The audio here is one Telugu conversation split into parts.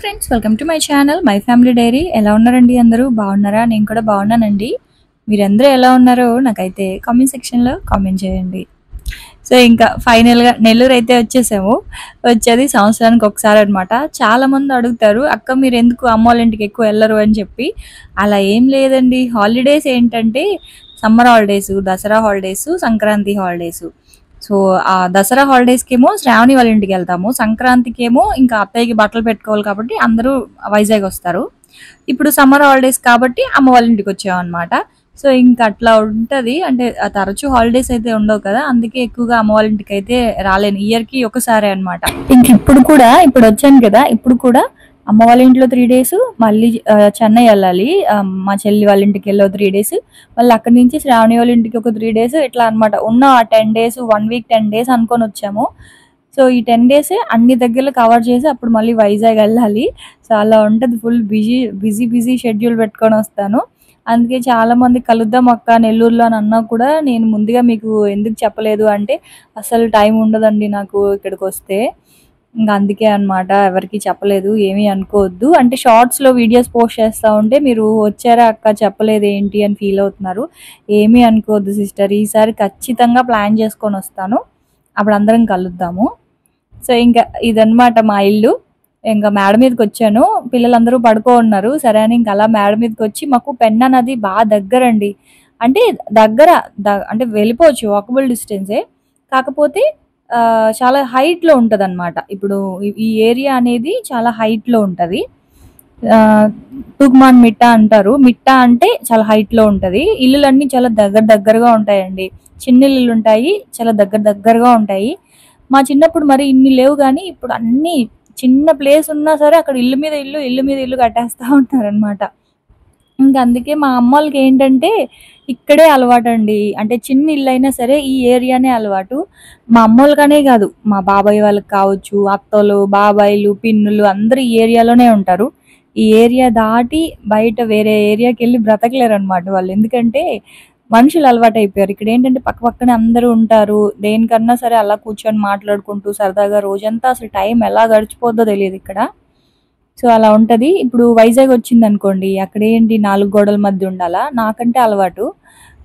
Friends, welcome to my channel my family dairy. ఎలా ఉన్నారండి? అందరూ బాగున్నారా? నేను కూడా బాగున్నానండి. మీరందరూ ఎలా ఉన్నారో నాకైతే కామెంట్ సెక్షన్లో కామెంట్ చేయండి. సో ఇంకా ఫైనల్గా నెల్లూరు అయితే వచ్చేసాము. వచ్చేది సంవత్సరానికి ఒకసారి అనమాట. చాలామంది అడుగుతారు, అక్క మీరు ఎందుకు అమ్మ వాళ్ళ ఇంటికి ఎక్కువ వెళ్ళరు అని చెప్పి. అలా ఏం లేదండి. హాలిడేస్ ఏంటంటే summer holidays, Dasara holidays, Sankranti holidays. So ఆ దసరా హాలిడేస్కి ఏమో శ్రావణి వాళ్ళ ఇంటికి వెళ్తాము. సంక్రాంతికి ఏమో ఇంకా అత్తయ్యకి బట్టలు పెట్టుకోవాలి కాబట్టి అందరూ వైజాగ్ వస్తారు. ఇప్పుడు సమ్మర్ హాలిడేస్ కాబట్టి అమ్మ వాళ్ళ ఇంటికి వచ్చామన్నమాట. సో ఇంకా అట్లా ఉంటుంది. అంటే తరచూ హాలిడేస్ అయితే ఉండవు కదా, అందుకే ఎక్కువగా అమ్మ వాళ్ళ ఇంటికి అయితే రాలేను. ఇయర్కి ఒకసారి అనమాట. ఇంక ఇప్పుడు వచ్చాను కదా, ఇప్పుడు కూడా అమ్మ వాళ్ళ ఇంట్లో 3 days, మళ్ళీ చెన్నై వెళ్ళాలి. మా చెల్లి వాళ్ళ ఇంటికి వెళ్ళి 3 days, మళ్ళీ అక్కడి నుంచి శ్రావణి వాళ్ళ ఇంటికి ఒక 3 days, ఇట్లా అనమాట. ఉన్న 10 days, 1 week 10 days అనుకొని వచ్చాము. సో ఈ 10 days అన్ని దగ్గరలు కవర్ చేసి అప్పుడు మళ్ళీ వైజాగ్ వెళ్ళాలి. సో అలా ఉంటుంది. ఫుల్ బిజీ షెడ్యూల్ పెట్టుకొని వస్తాను. అందుకే చాలా మంది కలుద్దాం అక్క నెల్లూరులో అని అన్నా కూడా నేను ముందుగా మీకు ఎందుకు చెప్పలేదు అంటే, అసలు టైం ఉండదండి నాకు ఇక్కడికి వస్తే. ఇంకా అందుకే అనమాట ఎవరికి చెప్పలేదు. ఏమీ అనుకోవద్దు. అంటే షార్ట్స్లో వీడియోస్ పోస్ట్ చేస్తూ ఉంటే మీరు వచ్చారా అక్క చెప్పలేదు ఏంటి అని ఫీల్ అవుతున్నారు. ఏమీ అనుకోవద్దు సిస్టర్. ఈసారి ఖచ్చితంగా ప్లాన్ చేసుకొని వస్తాను. అప్పుడు అందరం కలుద్దాము. సో ఇంకా ఇదన్నమాట మా ఇల్లు. ఇంకా మేడ మీదకి వచ్చాను. పిల్లలందరూ పడుకో ఉన్నారు. సరే అని ఇంకా అలా మేడ మీదకి వచ్చి, మాకు పెన్నా నది బాగా దగ్గరండి. అంటే అంటే వెళ్ళిపోవచ్చు, వాకబుల్ డిస్టెన్సే. కాకపోతే చాలా హైట్లో ఉంటుంది అనమాట. ఇప్పుడు ఈ ఏరియా అనేది చాలా హైట్లో ఉంటుంది. తుగ్మాన్ మిట్టా అంటారు. మిట్టా అంటే చాలా హైట్లో ఉంటుంది. ఇల్లులన్నీ చాలా దగ్గరగా ఉంటాయండి. చిన్న ఇల్లులు ఉంటాయి, చాలా దగ్గరగా ఉంటాయి. మా చిన్నప్పుడు మరి ఇన్ని లేవు, కానీ ఇప్పుడు అన్ని చిన్న ప్లేస్ ఉన్నా సరే అక్కడ ఇల్లు మీద ఇల్లు కట్టేస్తూ ఉంటారనమాట. ఇంకా అందుకే మా అమ్మ వాళ్ళకి ఏంటంటే ఇక్కడే అలవాటు అండి. అంటే చిన్న ఇల్లు అయినా సరే ఈ ఏరియానే అలవాటు. మా అమ్మ వాళ్ళకనే కాదు, మా బాబాయ్ వాళ్ళకి కావచ్చు, అత్తలు, బాబాయిలు, పిన్నులు అందరూ ఈ ఏరియాలోనే ఉంటారు. ఈ ఏరియా దాటి బయట వేరే ఏరియాకి వెళ్ళి బ్రతకలేరు అనమాట వాళ్ళు. ఎందుకంటే మనుషులు అలవాటు అయిపోయారు. ఇక్కడ ఏంటంటే పక్కనే అందరూ ఉంటారు. దేనికన్నా సరే అలా కూర్చొని మాట్లాడుకుంటూ సరదాగా రోజంతా అసలు టైం ఎలా గడిచిపోద్దో తెలియదు ఇక్కడ. సో అలా ఉంటుంది. ఇప్పుడు వైజాగ్ వచ్చింది అనుకోండి, అక్కడ ఏంటి 4 గోడల మధ్య ఉండాలా. నాకంటే అలవాటు.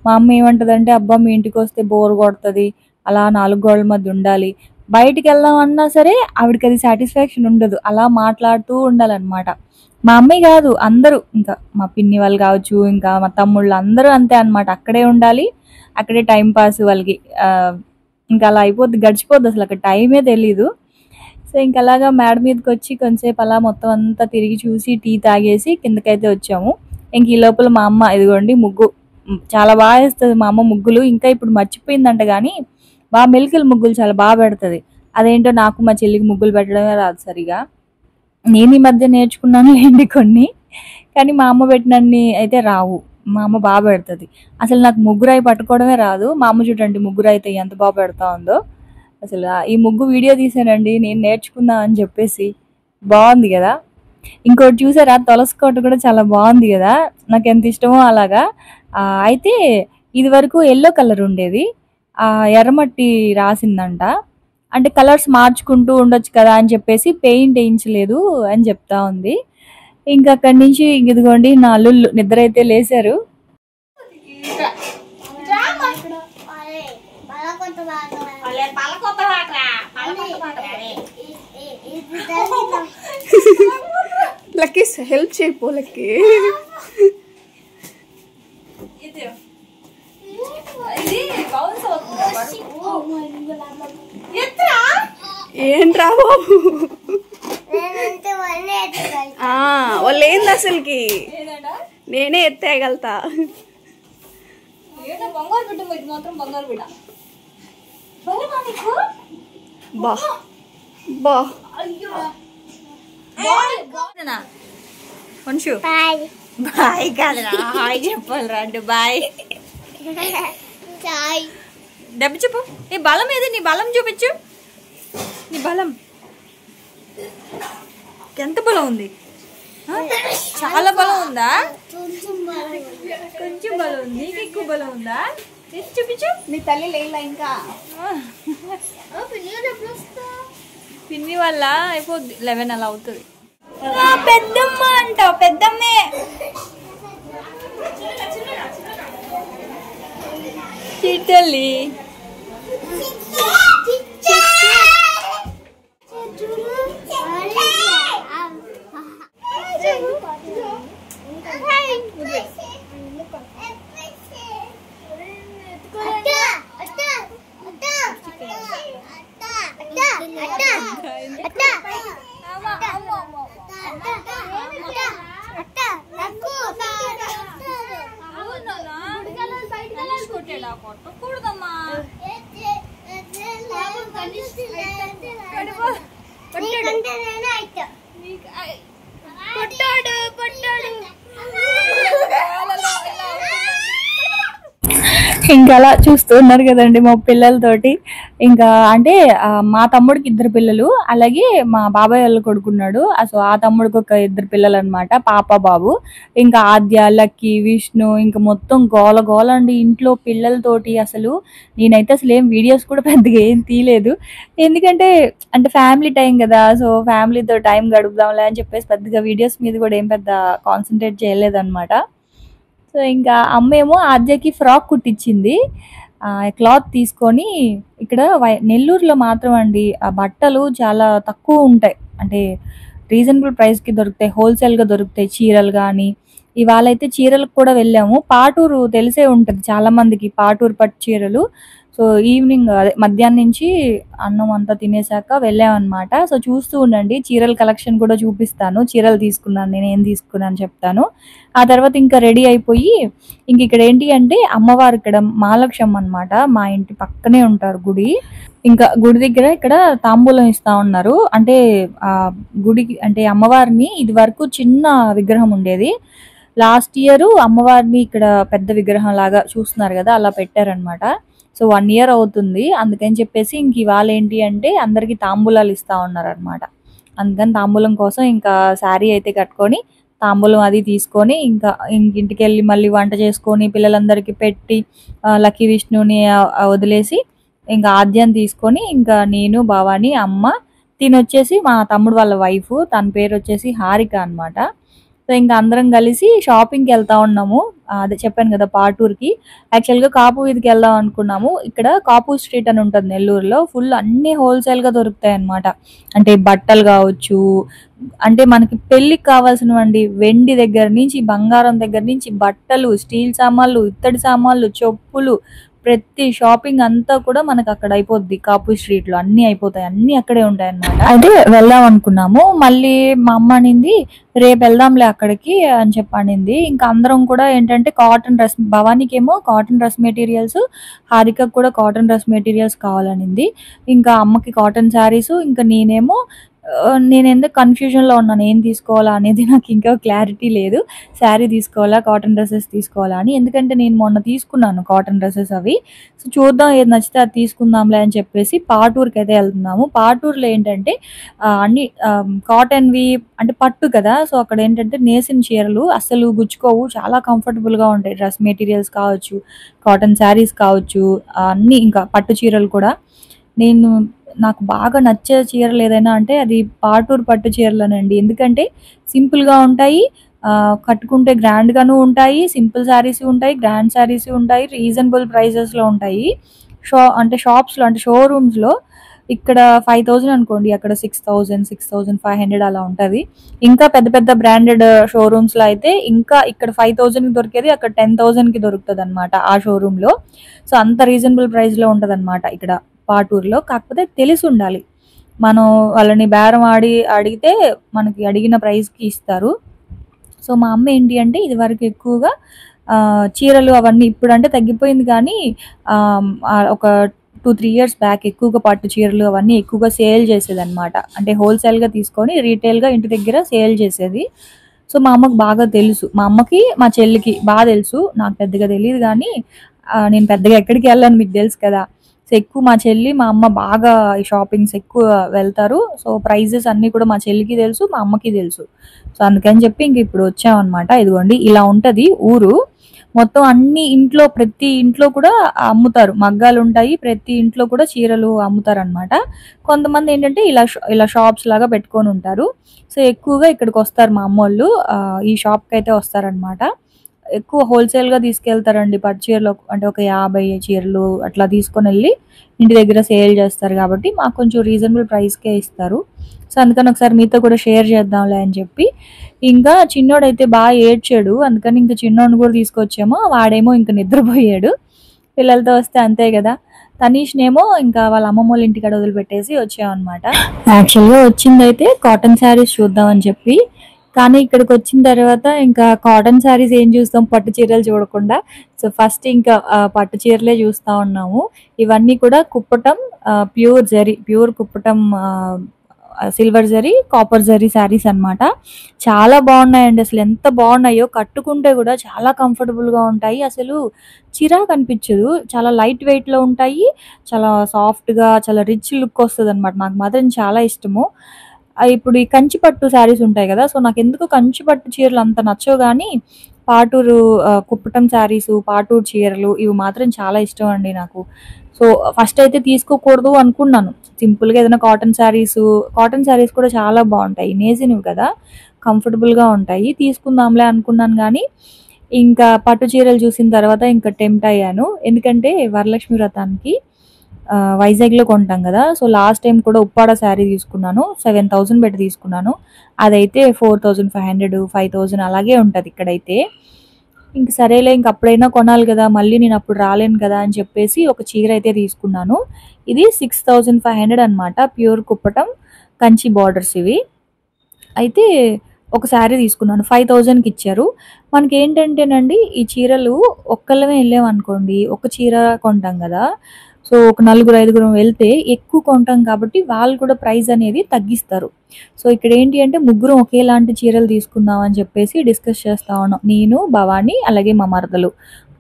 మా అమ్మ ఏమంటదంటే, అబ్బా మీ ఇంటికి వస్తే బోర్ కొడుతుంది, అలా 4 గోడల మధ్య ఉండాలి. బయటికి వెళ్దాం అన్నా సరే ఆవిడకి అది సాటిస్ఫాక్షన్ ఉండదు. అలా మాట్లాడుతూ ఉండాలన్నమాట. మా అమ్మాయి కాదు, అందరూ, ఇంకా మా పిన్ని వాళ్ళు కావచ్చు, ఇంకా మా తమ్ముళ్ళు అందరూ అంతే అనమాట. అక్కడే ఉండాలి, అక్కడే టైం పాస్ వాళ్ళకి. ఇంకా అలా అయిపోద్ది, గడిచిపోద్ది, అసలు అక్కడ టైమే తెలీదు. సో ఇంకా అలాగా మేడ మీదకి వచ్చి కొంతసేపు అలా మొత్తం అంతా తిరిగి చూసి టీ తాగేసి కిందకైతే వచ్చాము. ఇంక ఈ లోపల మా అమ్మ ఇదిగోండి ముగ్గు చాలా బాగా వేస్తుంది మా అమ్మ ముగ్గులు. ఇంకా ఇప్పుడు మర్చిపోయిందంట, కానీ బాగా మెలికల ముగ్గులు చాలా బాగా పెడుతుంది. అదేంటో నాకు మా చెల్లికి ముగ్గులు పెట్టడమే రాదు సరిగా. నేను ఈ మధ్య నేర్చుకున్నాను ఏంటి కొన్ని, కానీ మా అమ్మ పెట్టినన్ని అయితే రావు. మా అమ్మ బాగా పెడుతుంది. అసలు నాకు ముగ్గురాయి పట్టుకోవడమే రాదు. మా అమ్మ చూడండి ముగ్గురు అయితే ఎంత బాగా పెడతా ఉందో. అసలు ఈ ముగ్గు వీడియో తీసానండి నేను నేర్చుకుందా అని చెప్పేసి. బాగుంది కదా. ఇంకోటి చూసారా, తులసికోట కూడా చాలా బాగుంది కదా, నాకు ఎంత ఇష్టమో అలాగా. అయితే ఇది వరకు ఎల్లో కలర్ ఉండేది, ఎర్రమట్టి రాసిందంట. అంటే కలర్స్ మార్చుకుంటూ ఉండొచ్చు కదా అని చెప్పేసి పెయింట్ వేయించలేదు అని చెప్తా ఉంది. ఇంకా అక్కడి నుంచి ఇదిగోండి నా అల్లుళ్ళు నిద్ర అయితే లేసారు. లక్కీ హెల్ప్ చేయపో. లక్కీ ఏంట్రా బాబు, వాళ్ళు ఏంది అసలుకి, నేనే ఎత్తేయగలుగుతా. బా బా కొంచెం బాయ్ కాదురా, హాయ్ చెప్పాలిరా అంటే బాయ్. దెబ్బ చెప్పు. నీ బలం ఏది, నీ బలం చూపించు. నీ బలం ఎంత బలం ఉంది? చాలా బలం ఉందా? కొంచెం బలం ఉంది. నీకు ఎక్కువ బలం ఉందా? చూపించు. నీ తల్లి లేలా ఇంకా? పిన్ని వల్ల అయిపోద్ది 11 అలా అవుతుంది. పెద్దమ్మ అంట, పెద్దమ్మే. చిట్టలి ఇంకా అలా చూస్తున్నారు కదండి మా పిల్లలతోటి. ఇంకా అంటే మా తమ్ముడికి 2 పిల్లలు, అలాగే మా బాబాయ్ వాళ్ళు కొడుకున్నాడు. సో ఆ తమ్ముడికి ఒక 2 పిల్లలు అనమాట, పాప బాబు. ఇంకా ఆద్య, లక్కీ, విష్ణు, ఇంకా మొత్తం గోల గోల అండి ఇంట్లో పిల్లలతోటి. అసలు నేనైతే అసలు ఏం వీడియోస్ కూడా పెద్దగా ఏం తీయలేదు, ఎందుకంటే అంటే ఫ్యామిలీ టైం కదా, సో ఫ్యామిలీతో టైం గడుపుదాంలే అని చెప్పేసి పెద్దగా వీడియోస్ మీద కూడా ఏం పెద్ద కాన్సన్ట్రేట్ చేయలేదు అనమాట. సో ఇంకా అమ్మేమో ఆద్యకి ఫ్రాక్ కుట్టించింది. క్లాత్ తీసుకొని ఇక్కడ నెల్లూరులో మాత్రం అండి ఆ బట్టలు చాలా తక్కువ ఉంటాయి, అంటే రీజనబుల్ ప్రైస్కి దొరుకుతాయి, హోల్సేల్గా దొరుకుతాయి చీరలు కానీ. ఇవాళ అయితే చీరలకు కూడా వెళ్ళాము. పాటూరు తెలిసే ఉంటుంది చాలా మందికి, పాటూరు పట్టు చీరలు. సో ఈవినింగ్ అదే మధ్యాహ్నం నుంచి అన్నం అంతా తినేసాక వెళ్ళామన్నమాట. సో చూస్తూ ఉండండి, చీరల కలెక్షన్ కూడా చూపిస్తాను. చీరలు తీసుకున్నాను, నేను ఏం తీసుకున్నాను చెప్తాను. ఆ తర్వాత ఇంకా రెడీ అయిపోయి ఇంక ఇక్కడ ఏంటి అంటే అమ్మవారు, ఇక్కడ మహాలక్ష్మి అనమాట, మా ఇంటి పక్కనే ఉంటారు గుడి. ఇంకా గుడి దగ్గర ఇక్కడ తాంబూలం ఇస్తా ఉన్నారు. అంటే ఆ గుడికి అంటే అమ్మవారిని ఇది వరకు చిన్న విగ్రహం ఉండేది, లాస్ట్ ఇయర్ అమ్మవారిని ఇక్కడ పెద్ద విగ్రహం లాగా చూస్తున్నారు కదా అలా పెట్టారనమాట. సో 1 year అవుతుంది, అందుకని చెప్పేసి ఇంక ఇవాళ ఏంటి అంటే అందరికి తాంబూలాలు ఇస్తా ఉన్నారు అనమాట. అందుకని తాంబూలం కోసం ఇంకా శారీ అయితే కట్టుకొని తాంబూలం అది తీసుకొని ఇంకా ఇంటికి వెళ్ళి మళ్ళీ వంట చేసుకొని పిల్లలందరికీ పెట్టి లక్కీ విష్ణుని వదిలేసి ఇంకా ఆద్యాన్ని తీసుకొని ఇంకా నేను, భవాని, అమ్మ, తినొచ్చేసి మా తమ్ముడు వాళ్ళ వైఫ్, తన పేరు వచ్చేసి హారిక అనమాట. సో ఇంకా అందరం కలిసి షాపింగ్కి వెళ్తా ఉన్నాము. అదే చెప్పాను కదా పాటూర్కి. యాక్చువల్గా కాపు వీధికి వెళ్దాం అనుకున్నాము. ఇక్కడ కాపు స్ట్రీట్ అని ఉంటుంది నెల్లూరులో, ఫుల్ అన్ని హోల్సేల్గా దొరుకుతాయి అన్నమాట. అంటే బట్టలు కావచ్చు, అంటే మనకి పెళ్ళికి కావాల్సినవండి, వెండి దగ్గర నుంచి బంగారం దగ్గర నుంచి బట్టలు, స్టీల్ సామాన్లు, ఇత్తడి సామాన్లు, చెప్పులు, ప్రతి షాపింగ్ అంతా కూడా మనకు అక్కడ అయిపోద్ది. కాపు స్ట్రీట్ లో అన్ని అయిపోతాయి, అన్ని అక్కడే ఉంటాయి అన్నమాట. అయితే వెళ్దాం అనుకున్నాము, మళ్ళీ మా అమ్మ అనింది రేపు వెళ్దాంలే అక్కడికి అని చెప్పనింది. ఇంకా అందరం కూడా ఏంటంటే కాటన్ డ్రెస్, భవానీకి ఏమో కాటన్ డ్రెస్ మెటీరియల్స్, హారికకు కూడా కాటన్ డ్రెస్ మెటీరియల్స్ కావాలనింది. ఇంకా అమ్మకి కాటన్ శారీస్, ఇంకా నేనేమో నేను ఎందుకు కన్ఫ్యూజన్లో ఉన్నాను ఏం తీసుకోవాలా అనేది, నాకు ఇంకా క్లారిటీ లేదు. శారీ తీసుకోవాలా కాటన్ డ్రెస్సెస్ తీసుకోవాలా అని, ఎందుకంటే నేను మొన్న తీసుకున్నాను కాటన్ డ్రెస్సెస్ అవి. సో చూద్దాం ఏది నచ్చితే అది తీసుకుందాంలే అని చెప్పేసి పాటూరుకి అయితే వెళ్తున్నాము. పాటూరులో ఏంటంటే అన్ని కాటన్వి, అంటే పట్టు కదా, సో అక్కడ ఏంటంటే నేసిన చీరలు అస్సలు గుచ్చుకోవు, చాలా కంఫర్టబుల్గా ఉంటాయి. డ్రెస్ మెటీరియల్స్ కావచ్చు, కాటన్ శారీస్ కావచ్చు, అన్నీ, ఇంకా పట్టు చీరలు కూడా. నాకు బాగా నచ్చే చీరలు ఏదైనా అంటే అది పాటూరు పట్టు చీరలనండి, ఎందుకంటే సింపుల్గా ఉంటాయి, కట్టుకుంటే గ్రాండ్గాను ఉంటాయి, సింపుల్ శారీస్ ఉంటాయి, గ్రాండ్ శారీస్ ఉంటాయి, రీజనబుల్ ప్రైజెస్లో ఉంటాయి. అంటే షాప్స్లో, అంటే షోరూమ్స్లో ఇక్కడ 5000 అనుకోండి, అక్కడ 6000, 6500 అలా ఉంటుంది. ఇంకా పెద్ద పెద్ద బ్రాండెడ్ షోరూమ్స్లో అయితే ఇంకా ఇక్కడ 5000కి దొరికేది అక్కడ 10,000కి దొరుకుతుంది అనమాట ఆ షోరూంలో. సో అంత రీజనబుల్ ప్రైస్లో ఉంటుంది అనమాట ఇక్కడ పాటూరులో. కాకపోతే తెలిసి ఉండాలి, మనం వాళ్ళని బేరం అడిగితే మనకి అడిగిన ప్రైస్కి ఇస్తారు. సో మా అమ్మ ఏంటి అంటే ఇది వరకు ఎక్కువగా చీరలు అవన్నీ, ఇప్పుడు అంటే తగ్గిపోయింది కానీ ఒక 2-3 years బ్యాక్ ఎక్కువగా పట్టు చీరలు అవన్నీ ఎక్కువగా సేల్ చేసేది అనమాట. అంటే హోల్సేల్గా తీసుకొని రీటైల్గా ఇంటి దగ్గర సేల్ చేసేది. సో మా అమ్మకి బాగా తెలుసు, మా అమ్మకి మా చెల్లికి బాగా తెలుసు, నాకు పెద్దగా తెలియదు కానీ నేను పెద్దగా ఎక్కడికి వెళ్ళాను మీకు తెలుసు కదా. సో ఎక్కువ మా చెల్లి మా అమ్మ బాగా ఈ షాపింగ్స్ ఎక్కువ వెళ్తారు. సో ప్రైజెస్ అన్నీ కూడా మా చెల్లికి తెలుసు, మా అమ్మకి తెలుసు. సో అందుకని చెప్పి ఇంక ఇప్పుడు వచ్చామన్నమాట. ఇదిగోండి ఇలా ఉంటుంది ఊరు. మొత్తం అన్ని ఇంట్లో ప్రతి ఇంట్లో కూడా అమ్ముతారు, మగ్గాలు ఉంటాయి, ప్రతి ఇంట్లో కూడా చీరలు అమ్ముతారు అనమాట. కొంతమంది ఏంటంటే ఇలా షాప్స్ లాగా పెట్టుకొని ఉంటారు. సో ఎక్కువగా ఇక్కడికి వస్తారు మా అమ్మోళ్ళు, ఈ షాప్కి అయితే వస్తారనమాట. ఎక్కువ హోల్సేల్గా తీసుకెళ్తారండి పట్టు చీరలు, అంటే ఒక 50 చీరలు అట్లా తీసుకొని వెళ్ళి ఇంటి దగ్గర సేల్ చేస్తారు కాబట్టి మాకు కొంచెం రీజనబుల్ ప్రైస్కే ఇస్తారు. సో అందుకని ఒకసారి మీతో కూడా షేర్ చేద్దాంలే అని చెప్పి. ఇంకా చిన్నోడైతే బాగా ఏడ్చాడు, అందుకని ఇంకా చిన్నోడిని కూడా తీసుకొచ్చాము. వాడేమో ఇంకా నిద్రపోయాడు. పిల్లలతో వస్తే అంతే కదా. తనీష్నేమో ఇంకా వాళ్ళ అమ్మమ్మ వాళ్ళ ఇంటికాడ వదిలిపెట్టేసి వచ్చామన్నమాట. యాక్చువల్గా వచ్చిందైతే కాటన్ శారీస్ చూద్దామని చెప్పి, కానీ ఇక్కడికి వచ్చిన తర్వాత ఇంకా కాటన్ శారీస్ ఏం చూస్తాం, పట్టు చీరలు చూడకుండా. సో ఫస్ట్ ఇంకా పట్టు చీరలే చూస్తూ ఉన్నాము. ఇవన్నీ కూడా Kuppadam pure Kuppadam silver zari, copper zari saris అన్నమాట. చాలా బాగున్నాయండి, అసలు ఎంత బాగున్నాయో. కట్టుకుంటే కూడా చాలా కంఫర్టబుల్గా ఉంటాయి, అసలు చిరాకు అనిపించదు. చాలా లైట్ వెయిట్లో ఉంటాయి, చాలా సాఫ్ట్గా, చాలా రిచ్ లుక్ వస్తుంది అనమాట. నాకు మాత్రం చాలా ఇష్టము. ఇప్పుడు ఈ కంచి పట్టు శారీస్ ఉంటాయి కదా, సో నాకు ఎందుకు కంచి పట్టు చీరలు అంత నచ్చవు, కానీ పాటూరు కుప్పటం శారీస్, పాటూరు చీరలు ఇవి మాత్రం చాలా ఇష్టం అండి నాకు. సో ఫస్ట్ అయితే తీసుకోకూడదు అనుకున్నాను, సింపుల్గా ఏదైనా కాటన్ శారీస్ కూడా చాలా బాగుంటాయి, నేసినవి కదా, కంఫర్టబుల్గా ఉంటాయి, తీసుకుందాంలే అనుకున్నాను. కానీ ఇంకా పట్టు చీరలు చూసిన తర్వాత ఇంకా టెంప్ట్ అయ్యాను. ఎందుకంటే వరలక్ష్మి వ్రతానికి వైజాగ్లో కొంటాం కదా, సో లాస్ట్ టైం కూడా ఉప్పాడ శారీ తీసుకున్నాను, 7,000 పెట్టి తీసుకున్నాను. అదైతే 4,500, 5,000 అలాగే ఉంటుంది ఇక్కడైతే. ఇంక సరేలే, ఇంక అప్పుడైనా కొనాలి కదా, మళ్ళీ నేను అప్పుడు రాలేను కదా అని చెప్పేసి ఒక చీర అయితే తీసుకున్నాను. ఇది 6,500 అనమాట, ప్యూర్ కుప్పటం కంచి బార్డర్స్ ఇవి. అయితే ఒక శారీ తీసుకున్నాను, 5,000కి ఇచ్చారు. మనకి ఏంటంటేనండి, ఈ చీరలు ఒక్కళ్ళమే వెళ్ళామనుకోండి, ఒక చీర కొంటాం కదా, సో ఒక 4-5 వెళ్తే ఎక్కువ కొంటాం కాబట్టి వాళ్ళు కూడా ప్రైస్ అనేది తగ్గిస్తారు. సో ఇక్కడ ఏంటి అంటే ముగ్గురం ఒకేలాంటి చీరలు తీసుకుందాం అని చెప్పేసి డిస్కస్ చేస్తా ఉన్నాం, నేను, భవాని, అలాగే మా మరదలు,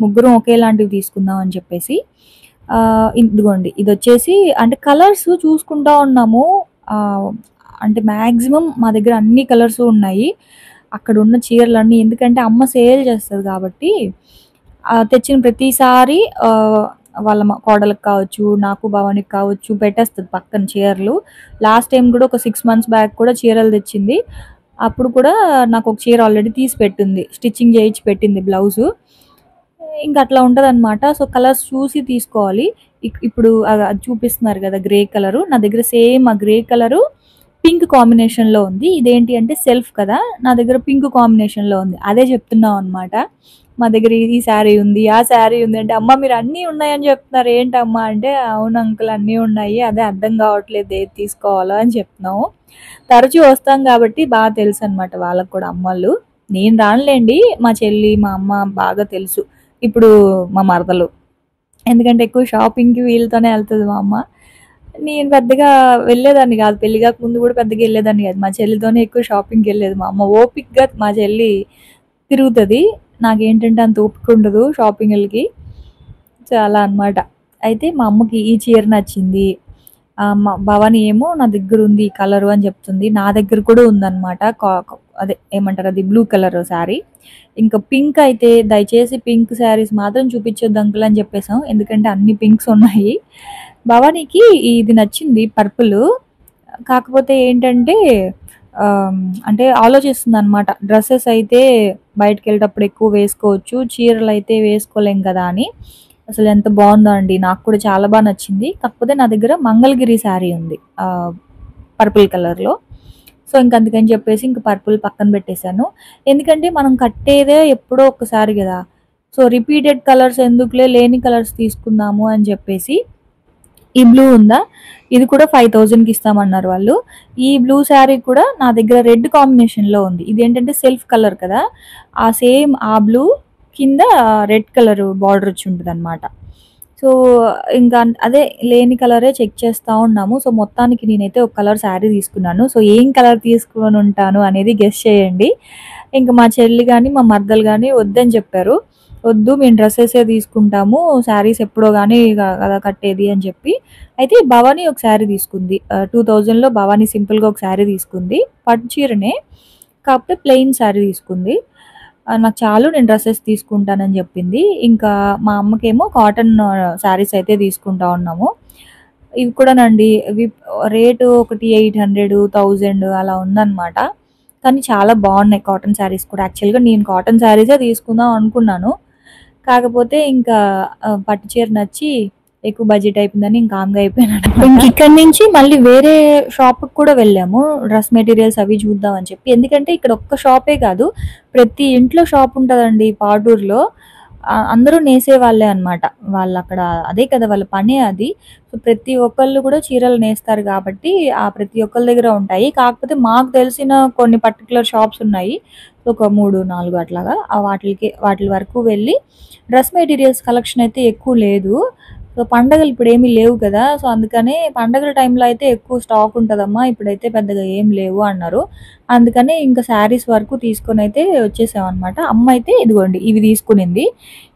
ముగ్గురం ఒకేలాంటివి తీసుకుందాం అని చెప్పేసి. ఇదిగోండి, ఇది వచ్చేసి అంటే కలర్స్ చూసుకుంటా ఉన్నాము. అంటే మ్యాక్సిమం మా దగ్గర అన్ని కలర్స్ ఉన్నాయి అక్కడ ఉన్న చీరలన్నీ, ఎందుకంటే అమ్మ సేల్ చేస్తుంది కాబట్టి తెచ్చిన ప్రతిసారి వాళ్ళ కోడలకు కావచ్చు, నాకు భవానికి కావచ్చు పెట్టేస్తుంది పక్కన చీరలు. లాస్ట్ టైం కూడా ఒక 6 months బ్యాక్ కూడా చీరలు తెచ్చింది. అప్పుడు కూడా నాకు ఒక చీర ఆల్రెడీ తీసి పెట్టింది, స్టిచ్చింగ్ చేయించి పెట్టింది బ్లౌజు. ఇంకా అట్లా ఉంటుంది అనమాట. సో కలర్స్ చూసి తీసుకోవాలి. ఇప్పుడు అది చూపిస్తున్నారు కదా గ్రే కలరు, నా దగ్గర సేమ్ ఆ గ్రే కలరు పింక్ కాంబినేషన్లో ఉంది. ఇదేంటి అంటే సెల్ఫ్ కదా, నా దగ్గర పింక్ కాంబినేషన్లో ఉంది. అదే చెప్తున్నాం అనమాట, మా దగ్గర ఈ శారీ ఉంది, ఆ శారీ ఉంది అంటే, అమ్మ మీరు అన్నీ ఉన్నాయని చెప్తున్నారు ఏంటమ్మా అంటే, అవును అంకుల్ అన్నీ ఉన్నాయి, అదే అర్థం కావట్లేదు ఏది తీసుకోవాలో అని చెప్తున్నాము. తరచూ వస్తాం కాబట్టి బాగా తెలుసు అనమాట వాళ్ళకు కూడా అమ్మలు. నేను రానులేండి, మా చెల్లి మా అమ్మ బాగా తెలుసు. ఇప్పుడు మా మరదలు, ఎందుకంటే ఎక్కువ షాపింగ్కి వీళ్ళతోనే వెళ్తుంది మా అమ్మ. నేను పెద్దగా వెళ్ళేదాన్ని కాదు, పెళ్ళిగాక ముందు కూడా పెద్దగా వెళ్ళేదాన్ని కాదు, మా చెల్లితోనే ఎక్కువ షాపింగ్కి వెళ్ళేది మా అమ్మ. ఓపిక్గా మా చెల్లి తిరుగుతుంది, నాకేంటంటే అంత ఓపిక ఉండదు షాపింగ్లకి. చాలా అనమాట. అయితే మా అమ్మకి ఈ చీర నచ్చింది, మా భవాని ఏమో నా దగ్గర ఉంది ఈ కలరు అని చెప్తుంది, నా దగ్గర కూడా ఉందన్నమాట. అదే ఏమంటారు, అది బ్లూ కలర్ శారీ. ఇంకా పింక్ అయితే దయచేసి పింక్ శారీస్ మాత్రం చూపించొద్దు అంకుల్ అని చెప్పేసాం, ఎందుకంటే అన్ని పింక్స్ ఉన్నాయి. భవానీకి ఇది నచ్చింది పర్పుల్, కాకపోతే ఏంటంటే అంటే ఆలోచిస్తుంది అనమాట, డ్రెస్సెస్ అయితే బయటకు వెళ్ళేటప్పుడు ఎక్కువ వేసుకోవచ్చు, చీరలు అయితే వేసుకోలేం కదా అని. అసలు ఎంత బాగుందో అండి, నాకు కూడా చాలా బాగా నచ్చింది. కాకపోతే నా దగ్గర మంగళగిరి శారీ ఉంది పర్పుల్ కలర్లో. సో అందుకని చెప్పేసి ఇంక పర్పుల్ పక్కన పెట్టేశాను, ఎందుకంటే మనం కట్టేదే ఎప్పుడో ఒక్కసారి కదా, సో రిపీటెడ్ కలర్స్ ఎందుకులే, లేని కలర్స్ తీసుకుందాము అని చెప్పేసి. ఈ బ్లూ ఉందా, ఇది కూడా 5,000కి ఇస్తామన్నారు వాళ్ళు. ఈ బ్లూ శారీ కూడా నా దగ్గర రెడ్ కాంబినేషన్లో ఉంది. ఇదేంటంటే సెల్ఫ్ కలర్ కదా, ఆ సేమ్ ఆ బ్లూ కింద రెడ్ కలర్ బార్డర్ వచ్చి ఉంటుంది అనమాట. సో ఇంకా అదే లేని కలరే చెక్ చేస్తూ ఉన్నాము. సో మొత్తానికి నేనైతే ఒక కలర్ శారీ తీసుకున్నాను. సో ఏం కలర్ తీసుకొని ఉంటాను అనేది గెస్ చేయండి. ఇంకా మా చెల్లి కానీ మా మర్దలు కానీ వద్దని చెప్పారు, వద్దు మేము డ్రెస్సెసే తీసుకుంటాము, శారీస్ ఎప్పుడో కానీ కదా కట్టేది అని చెప్పి. అయితే భవానీ ఒక శారీ తీసుకుంది, 2,000లో భవానీ సింపుల్గా ఒక శారీ తీసుకుంది, పట్టు చీరనే కాకపోతే ప్లెయిన్ శారీ తీసుకుంది. నాకు చాలు నేను డ్రెసెస్ తీసుకుంటానని చెప్పింది. ఇంకా మా అమ్మకేమో కాటన్ శారీస్ అయితే తీసుకుంటా ఉన్నాము. ఇవి కూడానండి ఇవి రేటు ఒకటి 800, 1000 అలా ఉందన్నమాట. కానీ చాలా బాగున్నాయి కాటన్ శారీస్ కూడా. యాక్చువల్‌గా నేను కాటన్ శారీసే తీసుకుందాం అనుకున్నాను. కాకపోతే ఇంకా పట్టు చీర నచ్చి ఎక్కువ బడ్జెట్ అయిపోయిందని ఇంకా కామ్‌గా అయిపోయాననమాట. ఇంకిక్కడి నుంచి మళ్ళీ వేరే షాప్‌కి కూడా వెళ్ళాము. డ్రెస్ మెటీరియల్స్ అవి చూద్దాం అని చెప్పి. ఎందుకంటే ఇక్కడ ఒక్క షాపే కాదు, ప్రతి ఇంట్లో షాప్ ఉంటదండి పాటూరులో. అందరూ నేసేవాళ్ళే అనమాట. వాళ్ళక్కడ అదే కదా వాళ్ళ పనే అది. సో, ప్రతి ఒక్కళ్ళు కూడా చీరలు నేస్తారు కాబట్టి ప్రతి ఒక్కళ్ళ దగ్గర ఉంటాయి. కాకపోతే మాకు తెలిసిన కొన్ని పర్టిక్యులర్ షాప్స్ ఉన్నాయి. ఒక 3, 4 అట్లాగా. వాటిలి వరకు వెళ్ళి డ్రెస్ మెటీరియల్స్ కలెక్షన్ అయితే ఎక్కువ లేదు. సో, పండగలు ఇప్పుడేమీ లేవు కదా! సో, అందుకనే పండగల టైంలో అయితే ఎక్కువ స్టాక్ ఉంటదమ్మా. ఇప్పుడైతే పెద్దగా ఏం లేవు అన్నారు. అందుకని ఇంకా శారీస్ వరకు తీసుకొనైతే వచ్చేసామనమాట. అమ్మ అయితే ఇదిగోండి ఇవి తీసుకునింది.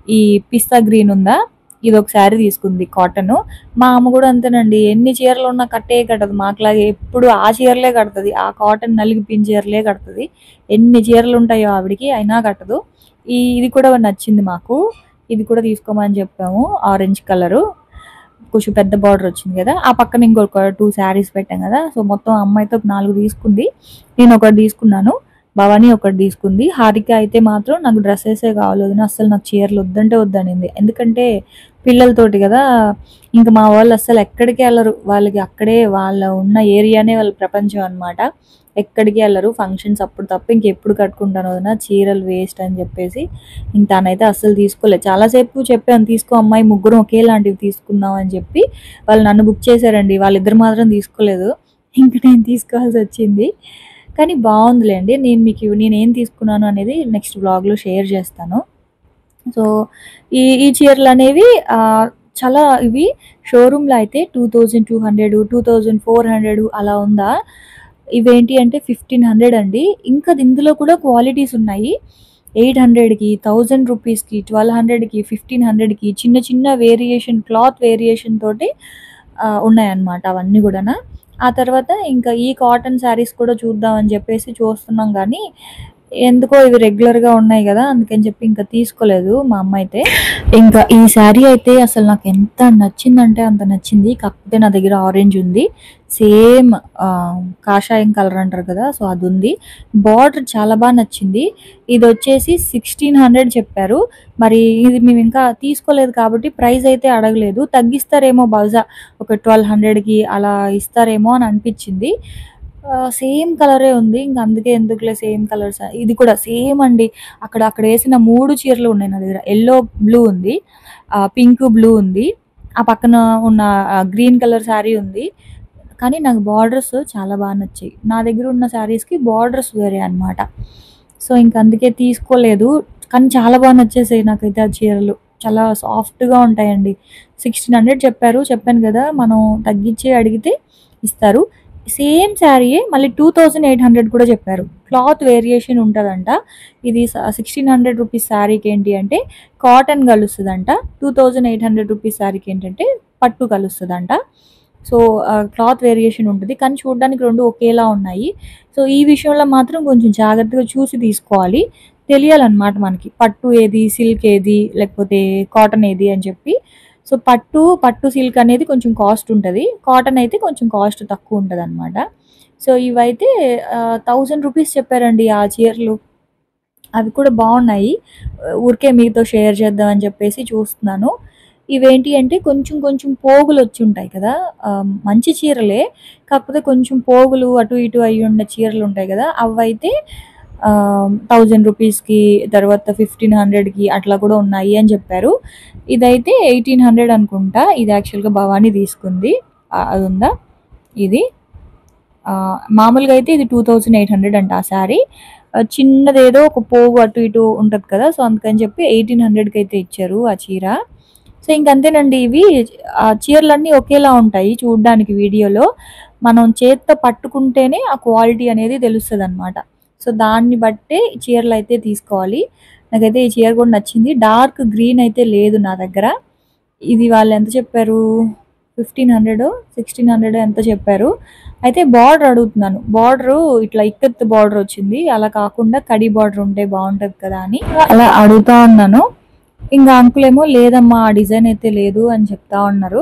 ఈ పిస్తా గ్రీన్ ఉందా? ఇదొక శారీ తీసుకుంది కాటను. మా అమ్మ కూడా అంతేనండి. ఎన్ని చీరలున్నా కట్టే కట్టదు. మాకులాగా ఎప్పుడు ఆ చీరలే కడతది. ఆ కాటన్ నలిగిపోయిన చీరలే కడతది. ఎన్ని చీరలుంటాయో ఆవిడకి అయినా కట్టదు. ఇది కూడా నచ్చింది మాకు. ఇది కూడా తీసుకోమని చెప్పాము. Orange colour. కొంచెం పెద్ద బార్డర్ వచ్చింది కదా! ఆ పక్కన ఇంకొక 2 శారీస్ పెట్టాం కదా! సో, మొత్తం అమ్మ అయితే ఒక 4 తీసుకుంది. నేను ఒకటి తీసుకున్నాను. భవాని ఒకటి తీసుకుంది. హారిక అయితే మాత్రం నాకు డ్రెస్సెసే కావాలి వదిన, అస్సలు నాకు చీరలు వద్దంటే వద్దనింది. ఎందుకంటే పిల్లలతోటి కదా! ఇంక మా వాళ్ళు అస్సలు ఎక్కడికి వెళ్ళరు. వాళ్ళకి అక్కడే వాళ్ళ ఉన్న ఏరియానే వాళ్ళ ప్రపంచం అనమాట. ఎక్కడికి వెళ్ళరు. ఫంక్షన్స్ అప్పుడు తప్ప ఇంకెప్పుడు కట్టుకుంటాను వదిన, చీరలు వేస్ట్ అని చెప్పేసి ఇంక తనైతే అస్సలు తీసుకోలేదు. చాలాసేపు చెప్పాను తీసుకో అమ్మాయి, ముగ్గురం ఒకేలాంటివి తీసుకుందాం అని చెప్పి. వాళ్ళు నన్ను బుక్ చేశారండి. వాళ్ళిద్దరు మాత్రం తీసుకోలేదు. ఇంక నేను తీసుకోవాల్సి వచ్చింది. కానీ బాగుందిలేండి. నేనేం తీసుకున్నాను అనేది నెక్స్ట్ వ్లాగ్లో షేర్ చేస్తాను. సో, ఈ చీరలనేవి చాలా ఇవి షోరూమ్‌లో అయితే 2200, 2400 అలా ఉందా? ఇవేంటి అంటే 1500 అండి. ఇంకా ఇందులో కూడా క్వాలిటీస్ ఉన్నాయి. 800కి, 1000 రూపీస్‌కి, 1200కి, 1500కి చిన్న చిన్న వేరియేషన్, క్లాత్ వేరియేషన్ తోటి ఉన్నాయన్నమాట అవన్నీ గూడాన. ఆ తర్వాత ఇంకా ఈ కాటన్ శారీస్ కూడా చూద్దాం అని చెప్పేసి చూస్తున్నాం గానీ, ఎందుకో ఇవి రెగ్యులర్‌గా ఉన్నాయి గదా! అందుకని చెప్పి ఇంకా తీసుకోలేదు మా అమ్మ అయితే. ఇంకా ఈ శారీ అయితే అసలు నాకు ఎంత నచ్చిందంటే అంత నచ్చింది. కాకపోతే నా దగ్గర ఆరెంజ్ ఉంది. సేమ్ కాషాయం కలర్ అంటారు కదా! సో, అదుంది. బార్డర్ చాలా నచ్చింది. ఇదొచ్చేసి 1600 చెప్పారు. మరి ఇది మేము ఇంకా తీసుకోలేదు కాబట్టి ప్రైస్ అయితే అడగలేదు. తగ్గిస్తారేమో బహుశా ఒక 1200కి అలా ఇస్తారేమో అని అనిపించింది. సేమ్ కలరే ఉంది. ఇంక అందుకే ఎందుకులే సేమ్ కలర్స్, ఇది కూడా సేమ్ అండి. అక్కడ వేసిన 3 చీరలు ఉన్నాయి నా దగ్గర. యెల్లో, బ్లూ ఉంది. పింక్, బ్లూ ఉంది. ఆ పక్కన ఉన్న గ్రీన్ కలర్ శారీ ఉంది. కానీ నాకు బార్డర్స్ చాలా నచ్చాయి. నా దగ్గర ఉన్న శారీస్‌కి బార్డర్స్ వేరే అనమాట. సో, ఇంక అందుకే తీసుకోలేదు. కానీ చాలా నచ్చేసాయి నాకైతే ఆ చీరలు. చాలా సాఫ్ట్‌గా ఉంటాయండి. 1600 చెప్పారు. చెప్పాను కదా! మనం తగ్గించి అడిగితే ఇస్తారు. సేమ్ శారీయే మళ్ళీ 2800 కూడా చెప్పారు. క్లాత్ వేరియేషన్ ఉంటదంట. ఇది 1600 రూపీస్ శారీకి ఏంటి అంటే కాటన్ కలుస్తదంట. 2800 రూపీస్ శారీకి ఏంటంటే పట్టు కలుస్తదంట. సో, క్లాత్ వేరియేషన్ ఉంటది. కానీ చూడడానికి 2 ఒకేలా ఉన్నాయి. సో, ఈ విషయంలో మాత్రం కొంచెం జాగ్రత్తగా చూసి తీసుకోవాలి. తెలియాలన్నమాట మనకి. పట్టు ఏది, సిల్క్ ఏది, లేకపోతే కాటన్ ఏది అని చెప్పి. సో, పట్టు సిల్క్ అనేది కొంచెం కాస్ట్ ఉంటది. కాటన్ అయితే కొంచెం కాస్ట్ తక్కువ ఉంటదనమాట. సో, ఇవైతే 1000 రూపీస్ చెప్పారండి ఆ చీరలు. అవి కూడా బాగున్నాయి. ఊరికే మీతో షేర్ చేద్దాం అని చెప్పేసి చూస్తున్నాను. ఇవేంటి అంటే కొంచెం పోగులొచ్చుంటాయి కదా! మంచి చీరలే. కాకపోతే కొంచెం పోగులు అటు ఇటు అయ్యున్న చీరలుంటాయి కదా! అవైతే 1000 రూపీస్‌కి, తర్వాత 1500కి అట్లా కూడా ఉన్నాయి అని చెప్పారు. ఇదైతే 1800 అనుకుంటా. ఇది యాక్చువల్‌గా భవాని తీసుకుంది. అదుందా? ఇది. మామూలుగా అయితే ఇది 2800 అంట ఆ శారీ. చిన్నదేదో ఒక పోగు అటు ఇటు ఉంటది కదా! సో, అందుకని చెప్పి 1800కి అయితే ఇచ్చారు ఆ చీర. సో, ఇంకంతేనండి. ఇవి చీరలన్నీ ఒకేలా ఉంటాయి చూడ్డానికి వీడియోలో. మనం చేత్తో పట్టుకుంటేనే ఆ క్వాలిటీ అనేది తెలుస్తదనమాట. సో, దాన్ని బట్టే చీరలైతే తీసుకోవాలి. నాకైతే ఈ చీర కూడా నచ్చింది. డార్క్ గ్రీన్ అయితే లేదు నా దగ్గర. ఇది వాళ్ళు ఎంత చెప్పారు? 1500 1600 ఎంత చెప్పారు. అయితే బార్డర్ అడుగుతున్నాను. బార్డరు ఇట్లా ఇక్కత్ బార్డర్ వచ్చింది, అలా కాకుండా కడి బార్డర్ ఉంటే బాగుంటది కదా అని అలా అడుగుతా ఉన్నాను. ఇంకా అంకుల్ ఏమో లేదమ్మా ఆ డిజైన్ అయితే లేదు అని చెప్తా ఉన్నారు.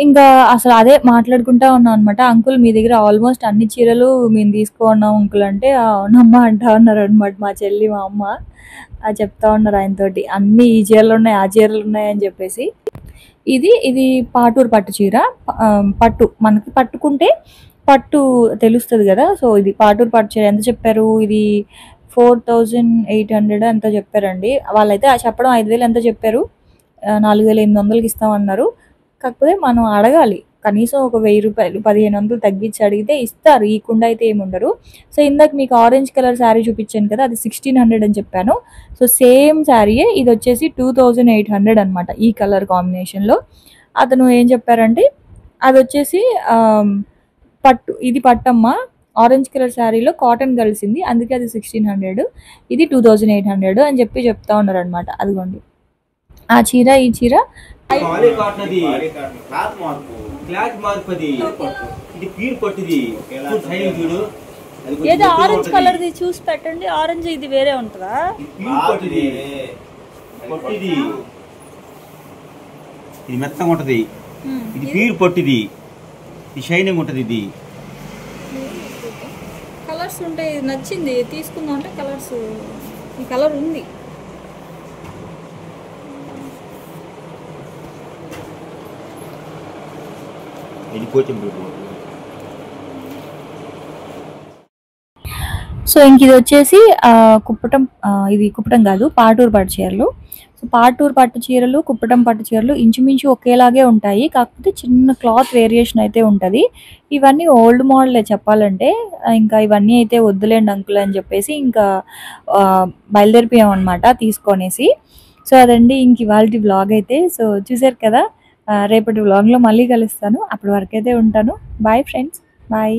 ఇంకా అసలు అదే మాట్లాడుకుంటా ఉన్నాం అనమాట. అంకుల్ మీ దగ్గర ఆల్మోస్ట్ అన్ని చీరలు మేము తీసుకున్నాం అంకుల్ అంటే, అవునమ్మా అంటా ఉన్నారు అనమాట మా చెల్లి మా అమ్మ. చెప్తా ఉన్నారు ఆయనతోటి అన్ని ఈ చీరలు ఉన్నాయి ఆ చీరలు ఉన్నాయి అని చెప్పేసి. ఇది పాటూరు పట్టు చీర. పట్టు మనకి పట్టుకుంటే పట్టు తెలుస్తుంది కదా. సో ఇది పాటూరు పట్టు చీర. ఎంత చెప్పారు? ఇది 4800 ఎంతో చెప్పారండి. వాళ్ళైతే చెప్పడం 5000 ఎంతో చెప్పారు. 4800కి ఇస్తామన్నారు. కాకపోతే మనం అడగాలి, కనీసం ఒక 1000 రూపాయలు 1500 తగ్గించి అడిగితే ఇస్తారు, ఈకుండా అయితే ఏముండరు. సో ఇందాక మీకు ఆరెంజ్ కలర్ శారీ చూపించాను కదా, అది 1600 అని చెప్పాను. సో సేమ్ శారీయే ఇది వచ్చేసి 2800 అనమాట ఈ కలర్ కాంబినేషన్లో. అతను ఏం చెప్పారంటే అది వచ్చేసి పట్టు, ఇది పట్టమ్మ, ఆరెంజ్ కలర్ శారీలో కాటన్ కలిసింది, అందుకే అది 1600, ఇది 2800 అని చెప్పి చెప్తా ఉన్నారు అనమాట. అదిగోండి ఆ చీర ఈ చీర ఏదో ఆరెంజ్ కలర్ ది చూసి పెట్టండి. ఆరెంజ్ ఇది వేరే ఉంటుందా? ఇది మెత్తగా ఉంటది, ఇది ప్యూర్ పట్టిది, ఇది షైనింగ్ ఉంటది. ఇది కలర్స్ ఉంటాయి, నచ్చింది తీసుకుందాం అంటే కలర్స్, ఈ కలర్ ఉంది. సో ఇంక ఇది వచ్చేసి కుప్పటం, ఇది కుప్పటం కాదు పాటూరు పట్టు చీరలు. సో పాటూరు పట్టు చీరలు కుప్పటం పట్టు చీరలు ఇంచుమించు ఒకేలాగే ఉంటాయి, కాకపోతే చిన్న క్లాత్ వేరియేషన్ అయితే ఉంటుంది. ఇవన్నీ ఓల్డ్ మోడలే చెప్పాలంటే. ఇంకా ఇవన్నీ అయితే వద్దులేండి అంకుల్ అని చెప్పేసి ఇంకా బయలుదేరిపోయాం అనమాట తీసుకొనేసి. సో అదండి ఇంక ఇవాళ వ్లాగ్ అయితే. సో చూసారు కదా, రేపటి వ్లాగ్లో మళ్ళీ కలుస్తాను. అప్పటి వరకు అయితే ఉంటాను. Bye friends, bye.